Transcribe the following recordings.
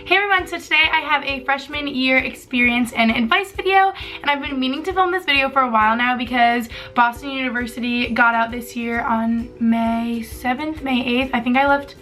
Hey everyone, so today I have a freshman year experience and advice video, and I've been meaning to film this video for a while now because Boston University got out this year on May 7th, May 8th. I think I left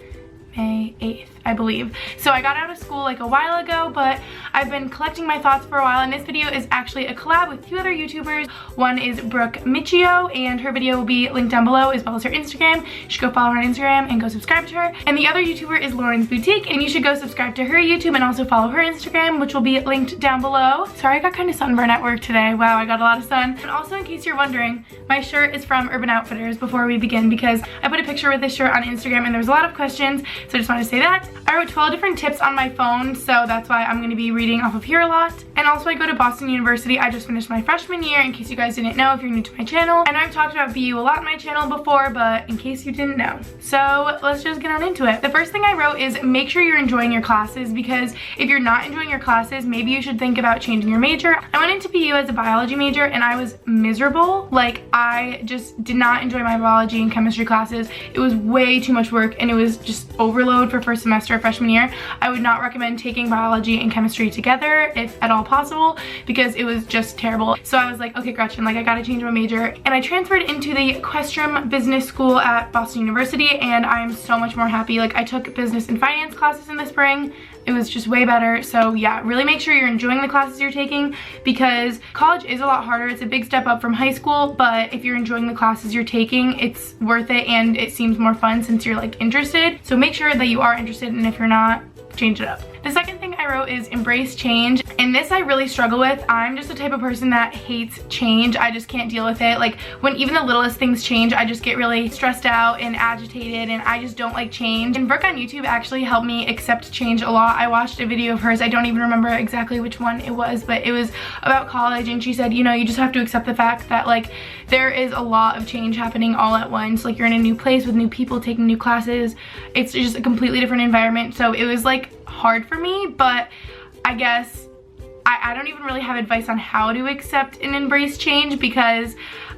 May 8th, I believe. So I got out of school like a while ago, but I've been collecting my thoughts for a while, and this video is actually a collab with two other YouTubers. One is Brooke Michio, and her video will be linked down below, as well as her Instagram. You should go follow her on Instagram and go subscribe to her. And the other YouTuber is Lauren's Boutique, and you should go subscribe to her YouTube and also follow her Instagram, which will be linked down below. Sorry, I got kind of sunburned at work today. Wow, I got a lot of sun. And also, in case you're wondering, my shirt is from Urban Outfitters before we begin, because I put a picture with this shirt on Instagram and there was a lot of questions, so I just want to say that. I wrote 12 different tips on my phone, so that's why I'm going to be reading off of here a lot. And also, I go to Boston University. I just finished my freshman year, in case you guys didn't know if you're new to my channel. I know I've talked about BU a lot in my channel before, but in case you didn't know. So let's just get on into it. The first thing I wrote is make sure you're enjoying your classes, because if you're not enjoying your classes, maybe you should think about changing your major. I went into BU as a biology major and I was miserable. Like, I just did not enjoy my biology and chemistry classes. It was way too much work and it was just overload for first semester of freshman year. I would not recommend taking biology and chemistry together if at all possible, because it was just terrible. So I was like, okay, Gretchen, like, I gotta change my major. And I transferred into the Questrom Business School at Boston University, and I am so much more happy. Like, I took business and finance classes in the spring. It was just way better. So yeah, really make sure you're enjoying the classes you're taking, because college is a lot harder. It's a big step up from high school, but if you're enjoying the classes you're taking, it's worth it and it seems more fun since you're like interested. So make sure that you are interested, and if you're not, change it up. The second thing I wrote is embrace change, and this I really struggle with. I'm just the type of person that hates change. I just can't deal with it. Like, when even the littlest things change, I just get really stressed out and agitated, and I just don't like change. And Brooke on YouTube actually helped me accept change a lot. I watched a video of hers. I don't even remember exactly which one it was, but it was about college, and she said, you know, you just have to accept the fact that like there is a lot of change happening all at once. Like, you're in a new place with new people taking new classes. It's just a completely different environment. So it was like hard for me, but I guess I don't even really have advice on how to accept and embrace change, because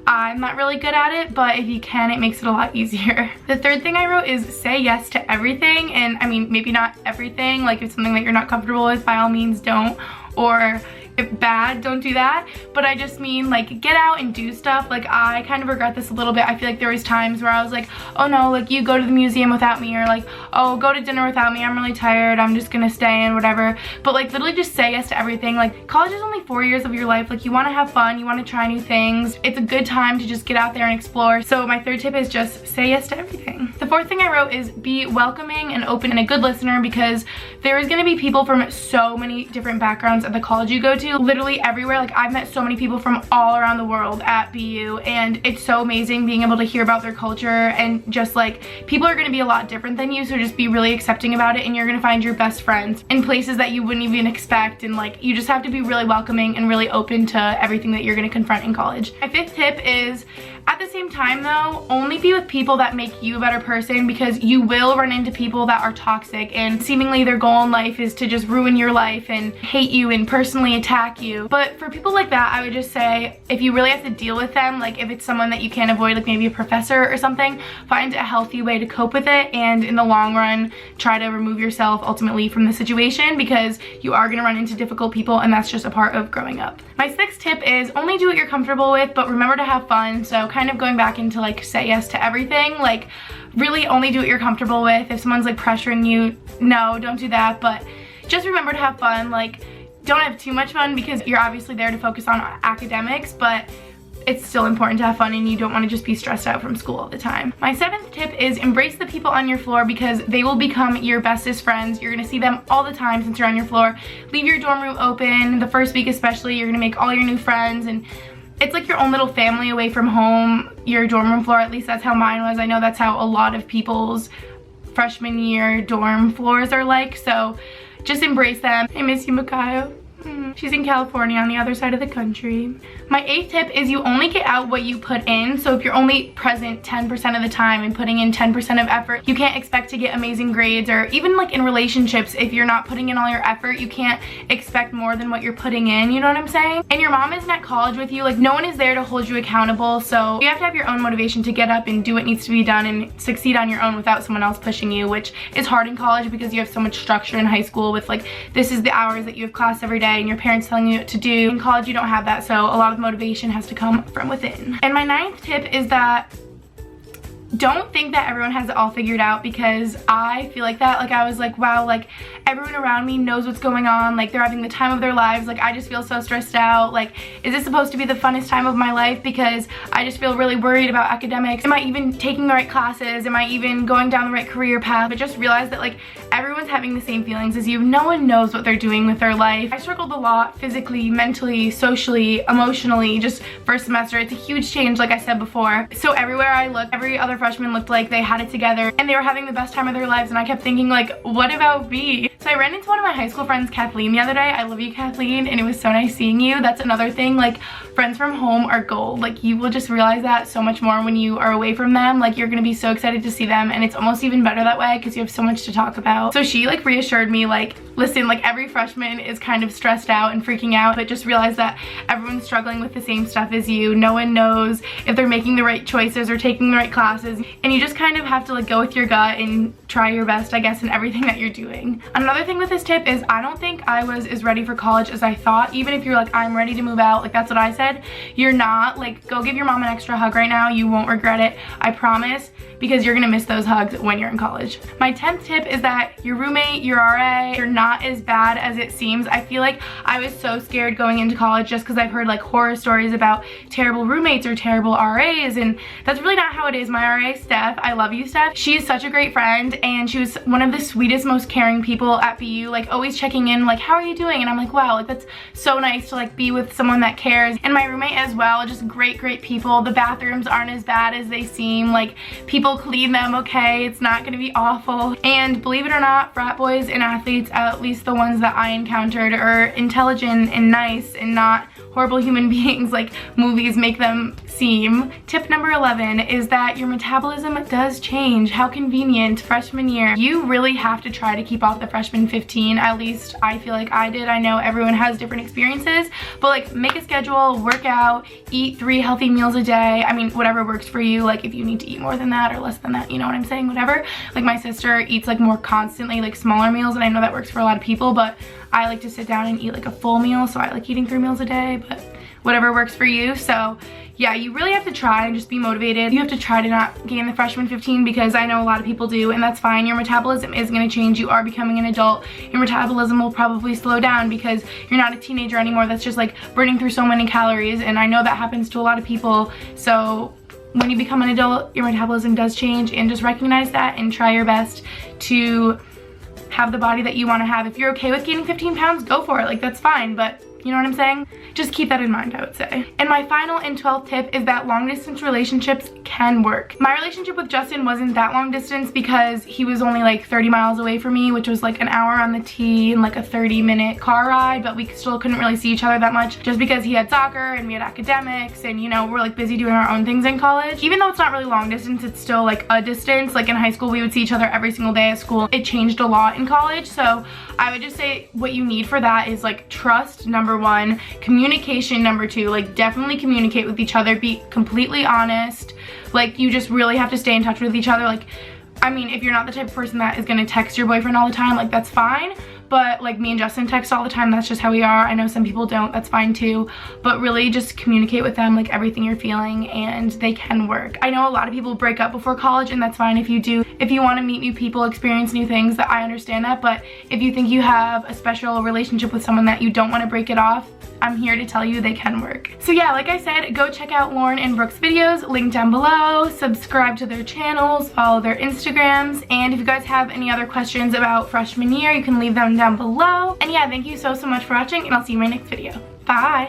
I'm not really good at it, but if you can, it makes it a lot easier. The third thing I wrote is say yes to everything, and I mean, maybe not everything. Like, if it's something that you're not comfortable with, by all means don't, or if bad, don't do that. But I just mean, like, get out and do stuff. Like, I kind of regret this a little bit. I feel like there was times where I was like, oh no, like, you go to the museum without me, or like, oh, go to dinner without me, I'm really tired, I'm just gonna stay and whatever. But like, literally just say yes to everything. Like, college is only 4 years of your life. Like, you want to have fun, you want to try new things. It's a good time to just get out there and explore. So my third tip is just say yes to everything. The fourth thing I wrote is be welcoming and open and a good listener, because there is going to be people from so many different backgrounds at the college you go to, literally everywhere. Like, I've met so many people from all around the world at BU, and it's so amazing being able to hear about their culture, and just like, people are going to be a lot different than you, so just be really accepting about it, and you're going to find your best friends in places that you wouldn't even expect. And like, you just have to be really welcoming and really open to everything that you're going to confront in college. My fifth tip is, at the same time though, only be with people that make you a better person, because you will run into people that are toxic and seemingly their goal in life is to just ruin your life and hate you and personally attack you. But for people like that, I would just say, if you really have to deal with them, like if it's someone that you can't avoid, like maybe a professor or something, find a healthy way to cope with it, and in the long run, try to remove yourself ultimately from the situation, because you are gonna run into difficult people, and that's just a part of growing up. My sixth tip is only do what you're comfortable with, but remember to have fun. So kind of going back into like say yes to everything, like really only do what you're comfortable with. If someone's like pressuring you, no, don't do that, but just remember to have fun. Like, don't have too much fun, because you're obviously there to focus on academics, but it's still important to have fun, and you don't want to just be stressed out from school all the time. My seventh tip is embrace the people on your floor, because they will become your bestest friends. You're going to see them all the time since you're on your floor. Leave your dorm room open. The first week especially, you're going to make all your new friends, and it's like your own little family away from home, your dorm room floor. At least that's how mine was. I know that's how a lot of people's freshman year dorm floors are like, so just embrace them. I miss you, Makayo. visiting. She's in California on the other side of the country. My 8th tip is you only get out what you put in. So if you're only present 10% of the time and putting in 10% of effort, you can't expect to get amazing grades. Or even like in relationships, if you're not putting in all your effort, you can't expect more than what you're putting in, you know what I'm saying? And your mom isn't at college with you, like no one is there to hold you accountable, so you have to have your own motivation to get up and do what needs to be done and succeed on your own without someone else pushing you, which is hard in college because you have so much structure in high school with like, this is the hours that you have class every day and your parents telling you what to do. In college you don't have that, so a lot of motivation has to come from within. And my 9th tip is that don't think that everyone has it all figured out, because I feel like that. Like I was like, wow, like everyone around me knows what's going on, like they're having the time of their lives, like I just feel so stressed out. Like, is this supposed to be the funnest time of my life? Because I just feel really worried about academics. Am I even taking the right classes? Am I even going down the right career path? But just realize that like everyone's having the same feelings as you. No one knows what they're doing with their life. I struggled a lot physically, mentally, socially, emotionally, just first semester. It's a huge change, like I said before. So everywhere I looked, every other freshman looked like they had it together and they were having the best time of their lives, and I kept thinking like, what about me? So I ran into one of my high school friends, Kathleen, the other day. I love you, Kathleen, and it was so nice seeing you. That's another thing, like friends from home are gold. Like you will just realize that so much more when you are away from them. Like you're gonna be so excited to see them, and it's almost even better that way because you have so much to talk about. So she like reassured me, like, listen, like every freshman is kind of stressed out and freaking out, but just realize that everyone's struggling with the same stuff as you. No one knows if they're making the right choices or taking the right classes, and you just kind of have to like go with your gut and try your best, I guess, in everything that you're doing. Another thing with this tip is I don't think I was as ready for college as I thought. Even if you're like, I'm ready to move out, like that's what I said, you're not. Like go give your mom an extra hug right now. You won't regret it, I promise, because you're gonna miss those hugs when you're in college. My 10th tip is that your roommate, your RA, you're not as bad as it seems. I feel like I was so scared going into college just because I've heard like horror stories about terrible roommates or terrible RAs, and that's really not how it is. My RA, Steph, I love you, Steph. She is such a great friend, and she was one of the sweetest, most caring people at BU, like always checking in, like, how are you doing? And I'm like, wow, like that's so nice to like be with someone that cares. And my roommate as well, just great people. The bathrooms aren't as bad as they seem. Like people clean them, okay? It's not gonna be awful. And believe it or not, frat boys and athletes, at least the ones that I encountered, are intelligent and nice and not horrible human beings like movies make them seem. Tip number 11 is that your metabolism does change. How convenient, freshman year. You really have to try to keep off the freshman 15. At least I feel like I did. I know everyone has different experiences, but like make a schedule, work out, eat 3 healthy meals a day. I mean, whatever works for you. Like if you need to eat more than that or less than that, you know what I'm saying, whatever. Like my sister eats like more constantly, like smaller meals, and I know that works for a lot of people, but I like to sit down and eat like a full meal, so I like eating 3 meals a day, but whatever works for you. So yeah, you really have to try and just be motivated. You have to try to not gain the freshman 15, because I know a lot of people do, and that's fine. Your metabolism is going to change. You are becoming an adult. Your metabolism will probably slow down because you're not a teenager anymore that's just like burning through so many calories, and I know that happens to a lot of people. So when you become an adult, your metabolism does change, and just recognize that and try your best to have the body that you want to have. If you're okay with gaining 15 pounds, go for it. Like that's fine, but you know what I'm saying? Just keep that in mind, I would say. And my final and 12th tip is that long distance relationships can work. My relationship with Justin wasn't that long distance because he was only like 30 miles away from me, which was like an hour on the T and like a 30-minute car ride, but we still couldn't really see each other that much just because he had soccer and we had academics, and you know, we're like busy doing our own things in college. Even though it's not really long distance, it's still like a distance. Like in high school, we would see each other every single day at school. It changed a lot in college, so I would just say what you need for that is like trust, number 1, communication, number 2. Like definitely communicate with each other, be completely honest. Like you just really have to stay in touch with each other. Like, I mean, if you're not the type of person that is gonna text your boyfriend all the time, like that's fine. But like me and Justin text all the time, that's just how we are. I know some people don't, that's fine too. But really just communicate with them like everything you're feeling, and they can work. I know a lot of people break up before college, and that's fine if you do. If you want to meet new people, experience new things, that I understand that. But if you think you have a special relationship with someone that you don't want to break it off, I'm here to tell you they can work. So yeah, like I said, go check out Lauren and Brooke's videos, link down below, subscribe to their channels, follow their Instagrams, and if you guys have any other questions about freshman year, you can leave them down below. And yeah, thank you so much for watching, and I'll see you in my next video. Bye!